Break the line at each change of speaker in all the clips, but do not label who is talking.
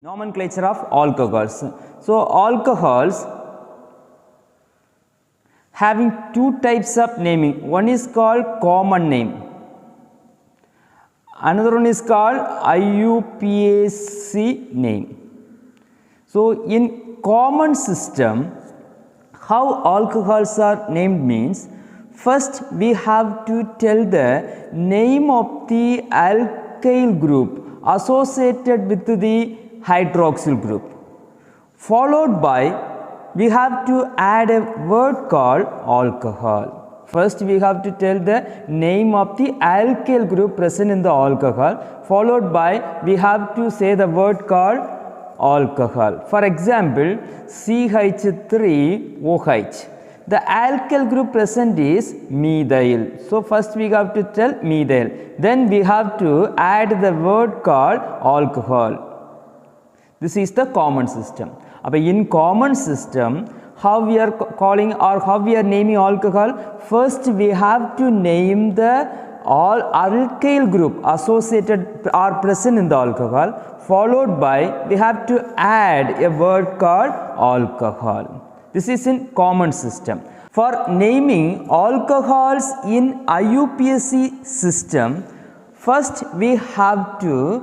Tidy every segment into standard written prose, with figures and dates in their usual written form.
Nomenclature of alcohols. So alcohols having two types of naming. One is called common name. Another one is called IUPAC name. So in common system, how alcohols are named means, first we have to tell the name of the alkyl group associated with the hydroxyl group, followed by we have to add a word called alcohol. First we have to tell the name of the alkyl group present in the alcohol, followed by we have to say the word called alcohol. For example, CH3OH. The alkyl group present is methyl. So first we have to tell methyl. Then we have to add the word called alcohol. This is the common system. In common system, how we are calling or how we are naming alcohol? First we have to name the all alkyl group associated or present in the alcohol, followed by we have to add a word called alcohol. This is in common system. For naming alcohols in IUPAC system, first we have to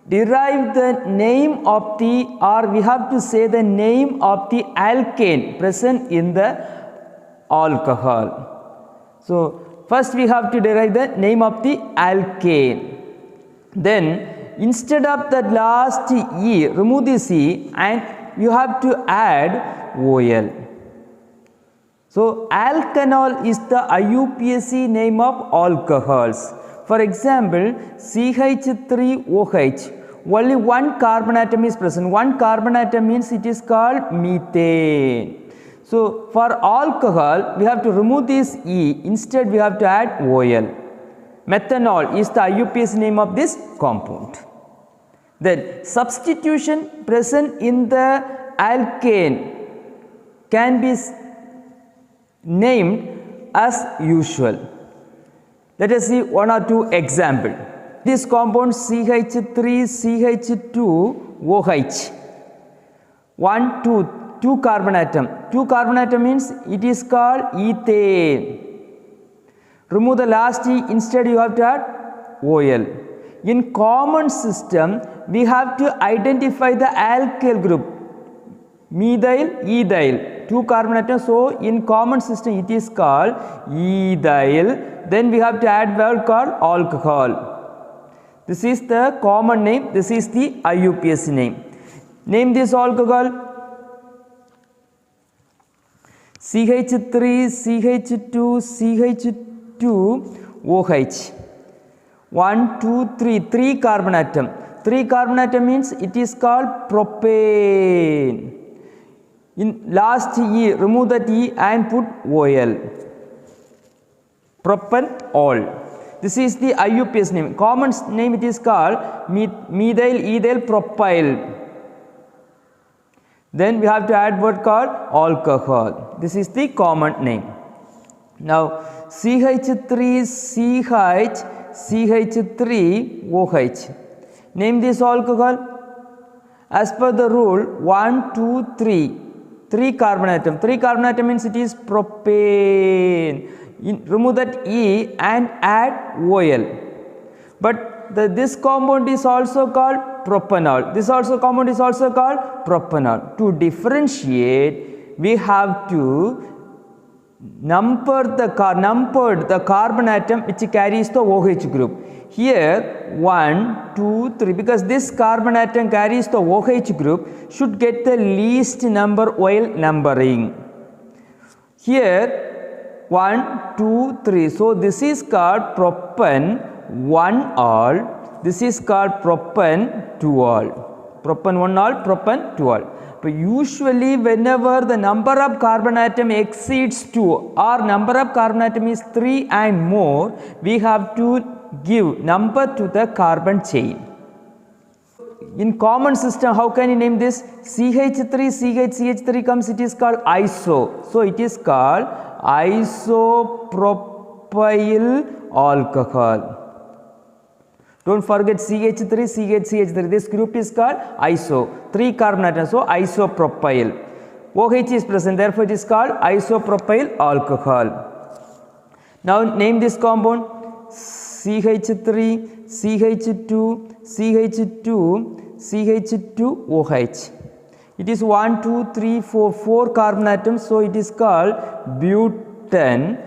derive the name of the, or we have to say the name of the alkane present in the alcohol. So first we have to derive the name of the alkane. Then instead of the last E, remove this E and you have to add OL. So alkanol is the IUPAC name of alcohols. For example, CH3OH, only one carbon atom is present. One carbon atom means it is called methane. So for alcohol, we have to remove this E. Instead, we have to add OL. Methanol is the IUPAC name of this compound. Then substitution present in the alkane can be named as usual. Let us see one or two examples. This compound CH3CH2OH, two carbon atom. Two carbon atom means it is called ethane. Remove the last E, instead you have to add OL. In common system, we have to identify the alkyl group, methyl, ethyl, two carbon atoms. So in common system it is called ethyl. Then we have to add word called alcohol. This is the common name. This is the IUPAC name. Name this alcohol. CH3CH2CH2OH. 1, 2, 3. 3 carbon atom. 3 carbon atom means it is called propane. In last E, remove that E and put OL. Propanol. This is the IUPAC name. Common name it is called methyl ethyl propyl. Then we have to add word called alcohol. This is the common name. Now CH3CH3OH. Name this alcohol. As per the rule, 1, 2, 3. 3 carbon atom. 3 carbon atom means it is propane. Remove that E and add OL. But this compound is also called propanol. This compound is also called propanol. To differentiate, we have to number the carbon atom which carries the OH group. Here 1, 2, 3, because this carbon atom carries the OH group, should get the least number OL numbering. Here 1, 2, 3. So this is called propan 1-ol. This is called propan 2-ol. Propan 1-ol, propan 2-ol. But usually whenever the number of carbon atom exceeds 2 or number of carbon atom is 3 and more, we have to give number to the carbon chain. In common system, how can you name this? CH3 comes, it is called iso. So it is called isopropyl alcohol. Don't forget CH3, CH3. This group is called iso. 3 carbon atoms, so isopropyl. OH is present, therefore it is called isopropyl alcohol. Now name this compound. CH3, CH2, CH2, CH2OH. It is 1, 2, 3, 4 carbon atoms, so it is called butane.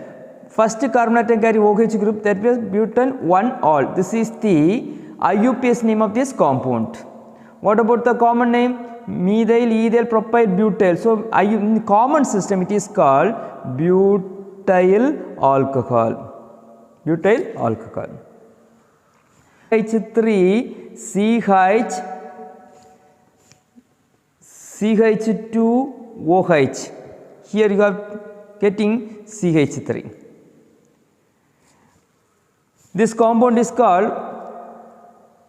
First carbon atom carry OH group, that means butane 1-ol. This is the IUPAC name of this compound. What about the common name? Methyl, ethyl, propyl, butyl. So in the common system it is called butyl alcohol. Butyl alcohol. CH3, CH, CH2OH. Here you are getting CH3. This compound is called,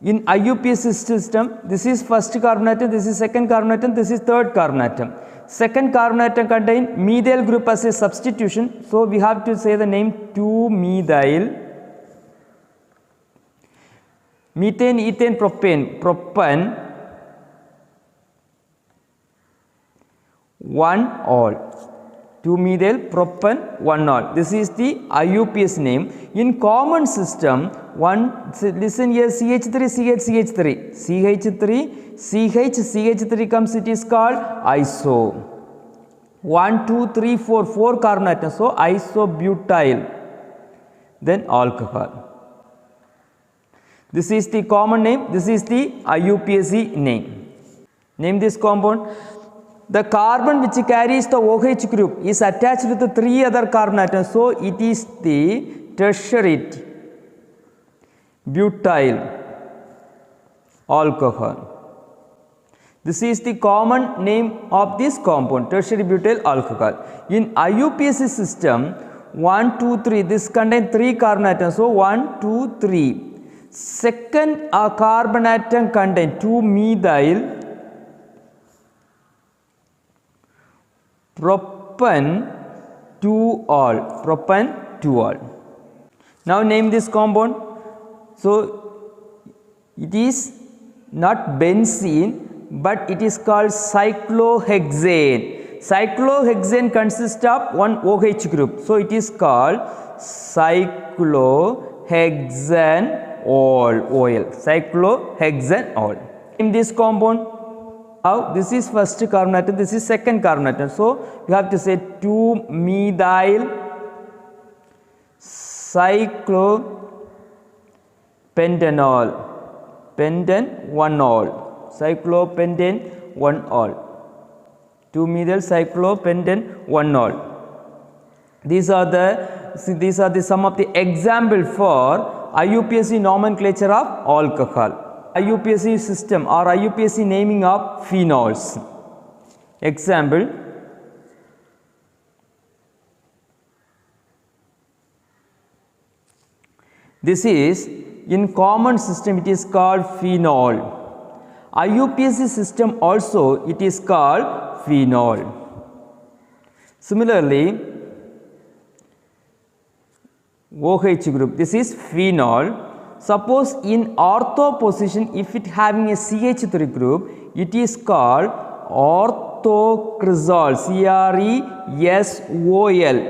in IUPAC system, this is first carbon atom, this is second carbon atom, this is third carbon atom. Second carbon atom contain methyl group as a substitution, so we have to say the name 2-methyl. Methane, ethane, propane, propan 1-ol. 2-methyl propan 1-ol. This is the IUPAC name. In common system, listen here, CH3, CH3, CH3 comes, it is called iso. 1, 2, 3, 4 carbon atoms, so isobutyl, then alcohol. This is the common name, this is the IUPAC name. Name this compound. The carbon which carries the OH group is attached with the 3 other carbon atoms, so it is the tertiary butyl alcohol. This is the common name of this compound, tertiary butyl alcohol. In IUPAC system, 1, 2, 3, this contains 3 carbon atoms, so 1, 2, 3. Second carbon atom contains 2-methyl propan 2-ol, propan 2-ol. Now name this compound. So it is not benzene, but it is called cyclohexane. Cyclohexane consists of one OH group, so it is called cyclohexanol oil. Cyclohexanol. Name this compound. Now this is first carbon atom, this is second carbon atom, so you have to say 2-methyl cyclopentanol, pentan 1-ol, cyclopentan 1-ol, 2-methyl cyclopentan 1-ol. These are the some of the example for IUPAC nomenclature of alcohol. IUPAC system or IUPAC naming of phenols. Example, this is in common system, it is called phenol. IUPAC system also it is called phenol. Similarly, OH group, this is phenol. Suppose in ortho position, if it having a CH3 group, it is called orthocresol, CRESOL.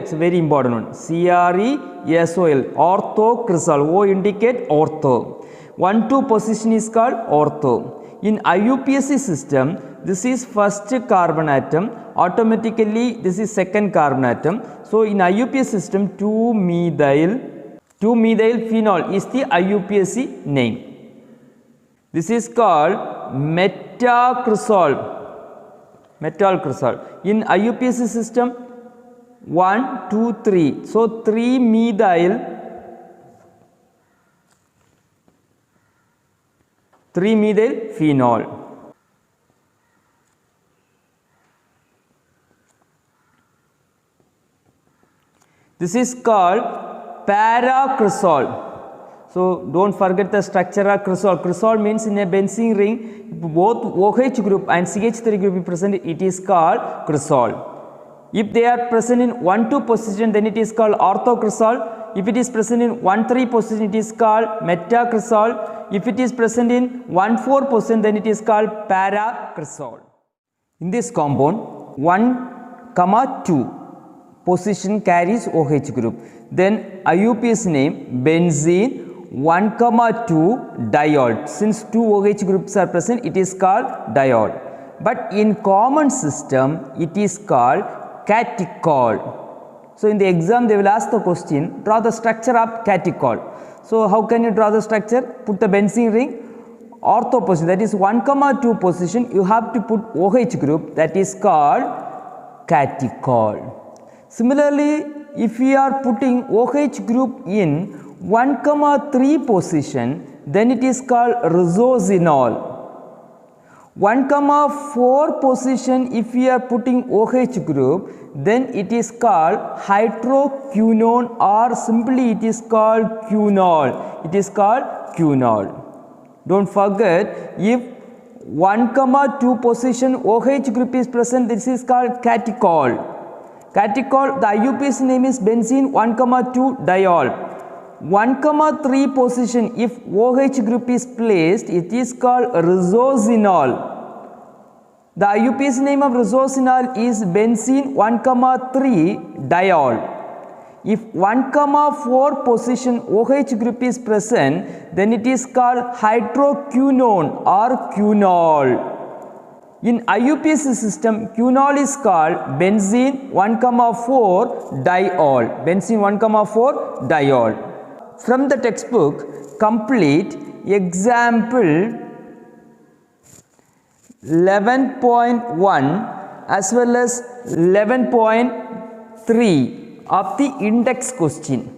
It's a very important one. CRESOL, orthocresol. O indicate ortho. 1, 2 position is called ortho. In IUPAC system, this is first carbon atom. Automatically, this is second carbon atom. So in IUPAC system, 2-methyl phenol is the IUPAC name. This is called metacresol. In IUPAC system, 1, 2, 3. So 3-methyl phenol. This is called paracresol. So don't forget the structure of cresol. Cresol means in a benzene ring, both OH group and CH3 group is present, it is called cresol. If they are present in 1, 2 position, then it is called orthocresol. If it is present in 1, 3 position, it is called metacresol. If it is present in 1,4 position, then it is called paracresol. In this compound, 1,2 position carries OH group. Then IUPAC name benzene 1,2 diol. Since 2 OH groups are present, it is called diol. But in common system, it is called catechol. So in the exam, they will ask the question, draw the structure of catechol. So how can you draw the structure? Put the benzene ring, ortho position, that is 1,2 position, you have to put OH group, that is called catechol. Similarly, if we are putting OH group in 1,3 position, then it is called resorcinol. 1,4 position, if we are putting OH group, then it is called hydroquinone, or simply it is called quinol. It is called quinol. Don't forget, if 1,2 position OH group is present, this is called catechol. Catechol, the IUPAC name is benzene 1,2 diol. 1,3 position, if OH group is placed, it is called resorcinol. The IUPAC name of resorcinol is benzene 1,3 diol. If 1,4 position OH group is present, then it is called hydroquinone or quinol. In IUPAC system, quinol is called benzene 1,4 diol. Benzene 1,4 diol. From the textbook, complete example 11.1 as well as 11.3 of the index question.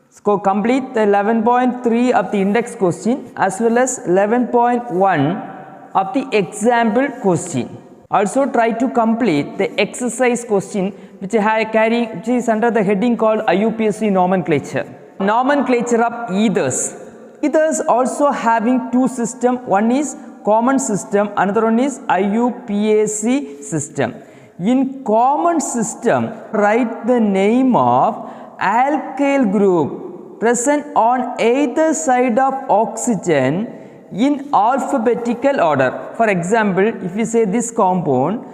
So complete the 11.3 of the index question as well as 11.1 of the example question. Also try to complete the exercise question which is under the heading called IUPAC nomenclature. Nomenclature of ethers. Ethers also having two systems. One is common system, another one is IUPAC system. In common system, write the name of alkyl group present on either side of oxygen in alphabetical order. For example, if you say this compound,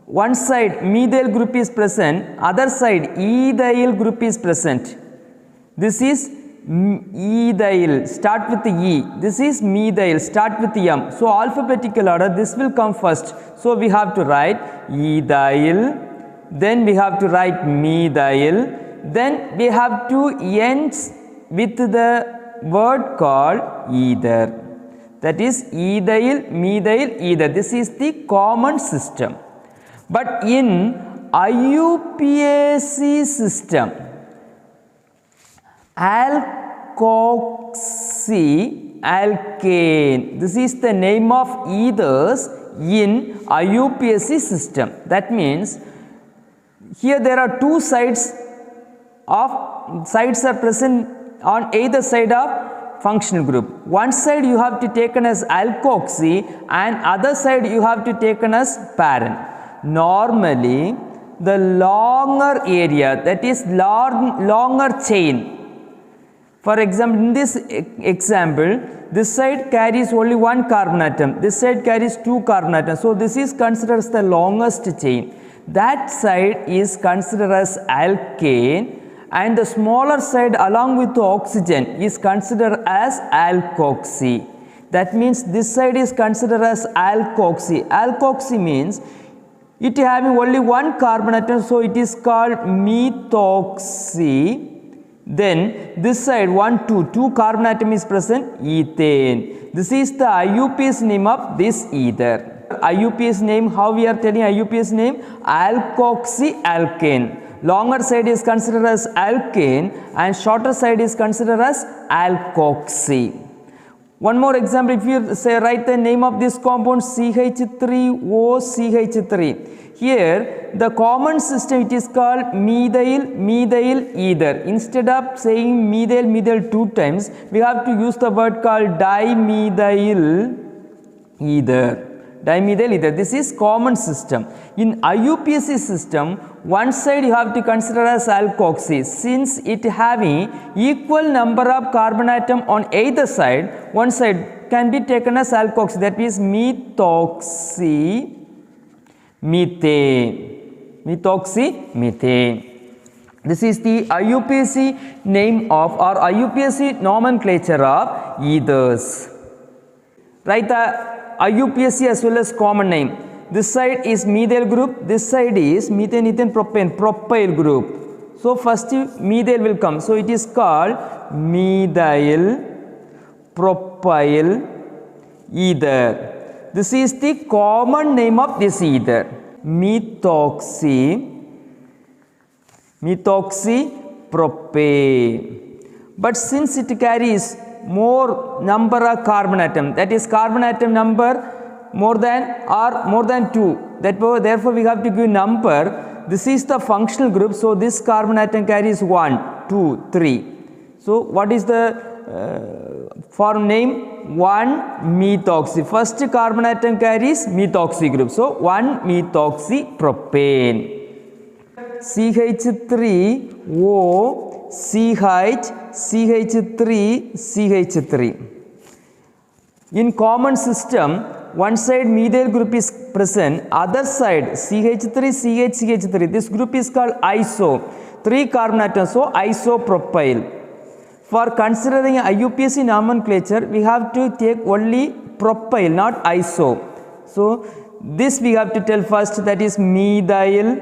one side methyl group is present, other side ethyl group is present. This is ethyl, start with the E. This is methyl, start with the M. So alphabetical order, this will come first. So we have to write ethyl, then we have to write methyl, then we have to end with the word called ether. That is ethyl, methyl, ether. This is the common system. But in IUPAC system, alkoxyalkane, this is the name of ethers in IUPAC system. That means here there are two sides are present on either side of functional group. One side you have to taken as alkoxy and other side you have to taken as parent. Normally the longer area, that is longer chain. For example, in this example, this side carries only one carbon atom, this side carries two carbon atoms. So this is considered as the longest chain. That side is considered as alkane, and the smaller side along with the oxygen is considered as alkoxy. That means this side is considered as alkoxy. Alkoxy means it having only one carbon atom, so it is called methoxy. Then this side 2 carbon atom is present, ethane. This is the IUPAC name of this ether. IUPAC name, how we are telling IUPAC name? Alkoxyalkane. Longer side is considered as alkane and shorter side is considered as alkoxy. One more example, if you say write the name of this compound CH3OCH3. Here the common system, it is called methyl ether. Instead of saying methyl two times, we have to use the word called dimethyl ether. dimethyl ether. This is common system. In IUPAC system, one side you have to consider as alkoxy. Since it having equal number of carbon atom on either side, one side can be taken as alkoxy, that is methoxymethane. This is the IUPAC name of or IUPAC nomenclature of ethers. Write the IUPAC as well as common name. This side is methyl group, this side is methane, ethane, propane, propyl group. So first methyl will come. So it is called methyl propyl ether. This is the common name of this ether. Methoxypropane. But since it carries more number of carbon atom, that is carbon atom number more than 2, therefore we have to give number. This is the functional group, so this carbon atom carries 1, 2, 3. So what is the form name? 1-methoxy. First carbon atom carries methoxy group, so 1-methoxypropane. CH3O CH3. In common system, one side methyl group is present, other side CH3. This group is called iso. 3 carbon atoms, so isopropyl. For considering IUPAC nomenclature, we have to take only propyl, not iso. So this we have to tell first, that is methyl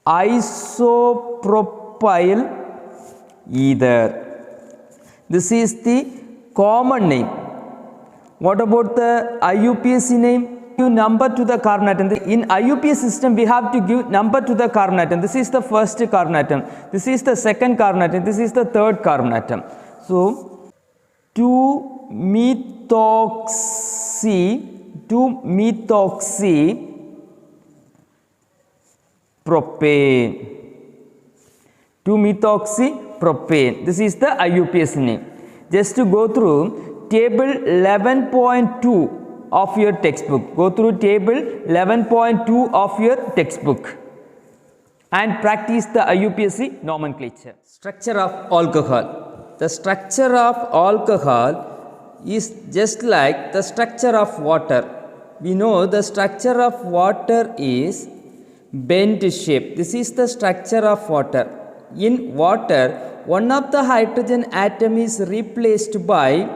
isopropyl ether. This is the common name. What about the IUPAC name? Give number to the carbon atom. In IUPAC system, we have to give number to the carbon atom. This is the first carbon atom. This is the second carbon atom. This is the third carbon atom. So 2-methoxypropane. This is the IUPAC name. Just to go through table 11.2 of your textbook. Go through table 11.2 of your textbook and practice the IUPAC nomenclature. Structure of alcohol. The structure of alcohol is just like the structure of water. We know the structure of water is bent shape. This is the structure of water. In water, one of the hydrogen atom is replaced by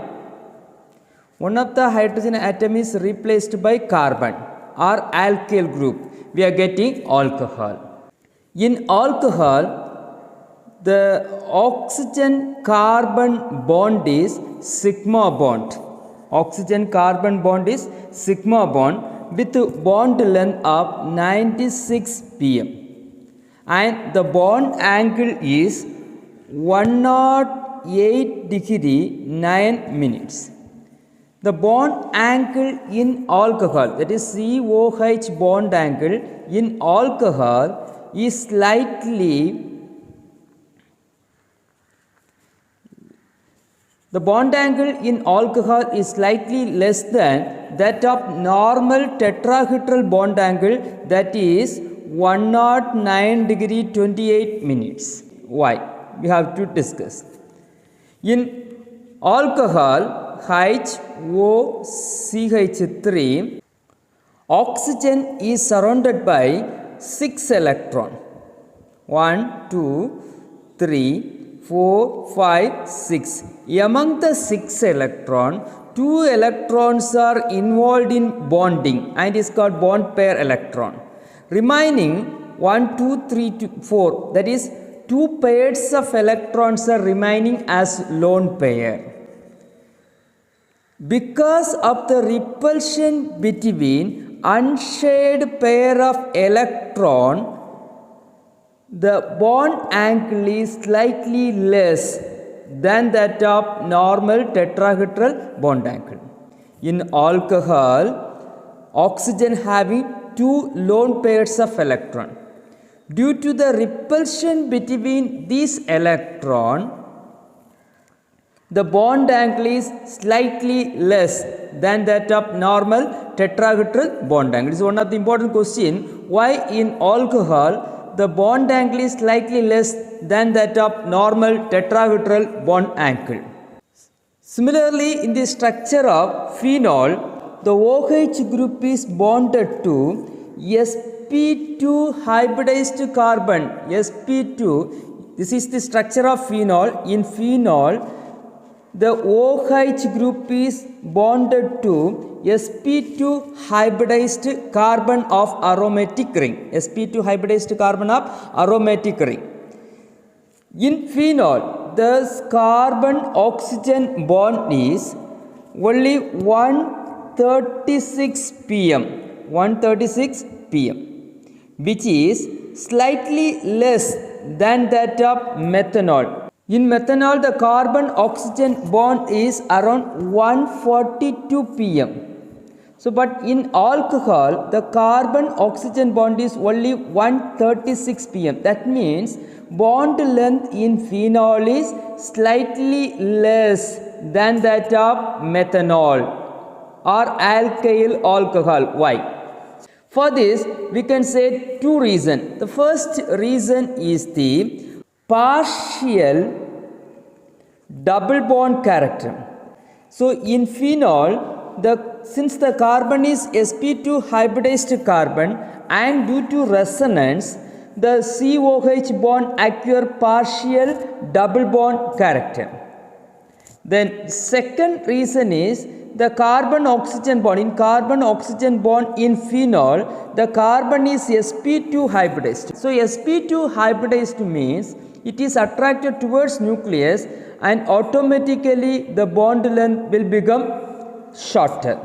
carbon or alkyl group. We are getting alcohol. In alcohol, the oxygen carbon bond is sigma bond. Oxygen carbon bond is sigma bond with bond length of 96 pm, and the bond angle is 108 degree 9 minutes. The bond angle in alcohol, that is COH bond angle in alcohol, is slightly less than that of normal tetrahedral bond angle, that is 109 degree 28 minutes. Why? We have to discuss. In alcohol HOCH3, oxygen is surrounded by 6 electrons. 1, 2, 3, 4, 5, 6. Among the 6 electrons, 2 electrons are involved in bonding and is called bond pair electron. Remaining 1, 2, 3, 4, that is 2 pairs of electrons are remaining as lone pair. Because of the repulsion between unshared pair of electron, the bond angle is slightly less than that of normal tetrahedral bond angle. In alcohol, oxygen having 2 lone pairs of electron. Due to the repulsion between these electrons, the bond angle is slightly less than that of normal tetrahedral bond angle. This is one of the important question. Why in alcohol the bond angle is slightly less than that of normal tetrahedral bond angle? Similarly, in the structure of phenol, the OH group is bonded to sp2 hybridized carbon. sp2, this is the structure of phenol. In phenol, the OH group is bonded to sp2 hybridized carbon of aromatic ring. sp2 hybridized carbon of aromatic ring. In phenol, the carbon oxygen bond is only 136 pm, 136 pm, which is slightly less than that of methanol. In methanol, the carbon oxygen bond is around 142 pm. So, but in alcohol, the carbon oxygen bond is only 136 pm. That means bond length in phenol is slightly less than that of methanol or alkyl alcohol. Why? For this, we can say two reasons. The first reason is the partial double bond character. So, in phenol, since the carbon is sp2 hybridized carbon and due to resonance, the COH bond acquire partial double bond character. Then second reason is the carbon oxygen bond. In carbon oxygen bond in phenol, the carbon is sp2 hybridized. So, sp2 hybridized means it is attracted towards nucleus and automatically the bond length will become shorter.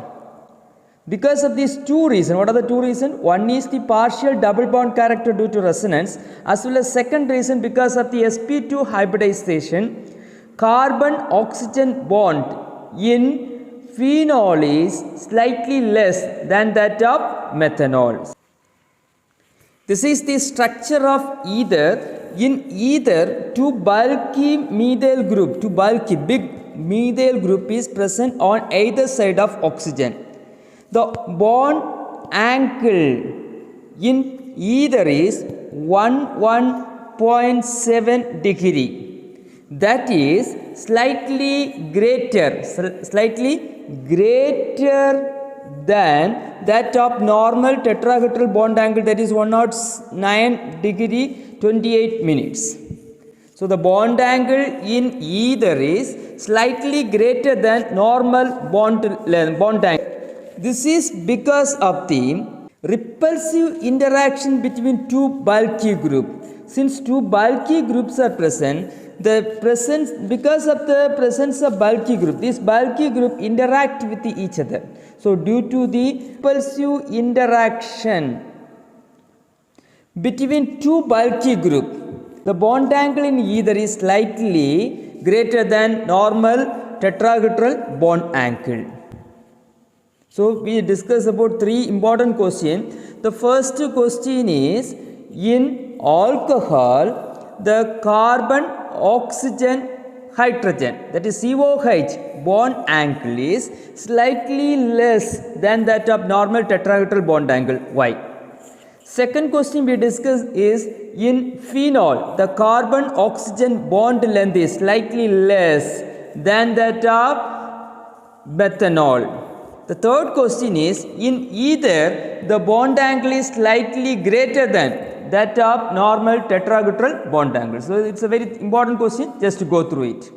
Because of these two reasons, what are the two reasons? One is the partial double bond character due to resonance, as well as second reason because of the sp2 hybridization, carbon oxygen bond in phenol is slightly less than that of methanol. This is the structure of ether. In ether, two bulky methyl group, two bulky big methyl group is present on either side of oxygen. The bond angle in either is 11.7 degree. That is slightly greater than that of normal tetrahedral bond angle, that is 109 degree 28 minutes. So, the bond angle in either is slightly greater than normal bond angle. This is because of the repulsive interaction between two bulky groups. Since two bulky groups are present, because of the presence of bulky group, this bulky group interact with each other. So, due to the repulsive interaction between two bulky groups, the bond angle in either is slightly greater than normal tetrahedral bond angle. So, we discuss about three important questions. The first question is, in alcohol, the carbon oxygen hydrogen, that is COH bond angle is slightly less than that of normal tetrahedral bond angle. Why? Second question we discuss is, in phenol, the carbon oxygen bond length is slightly less than that of methanol. The third question is, in either, the bond angle is slightly greater than that of normal tetrahedral bond angle. So, it is a very important question, just to go through it.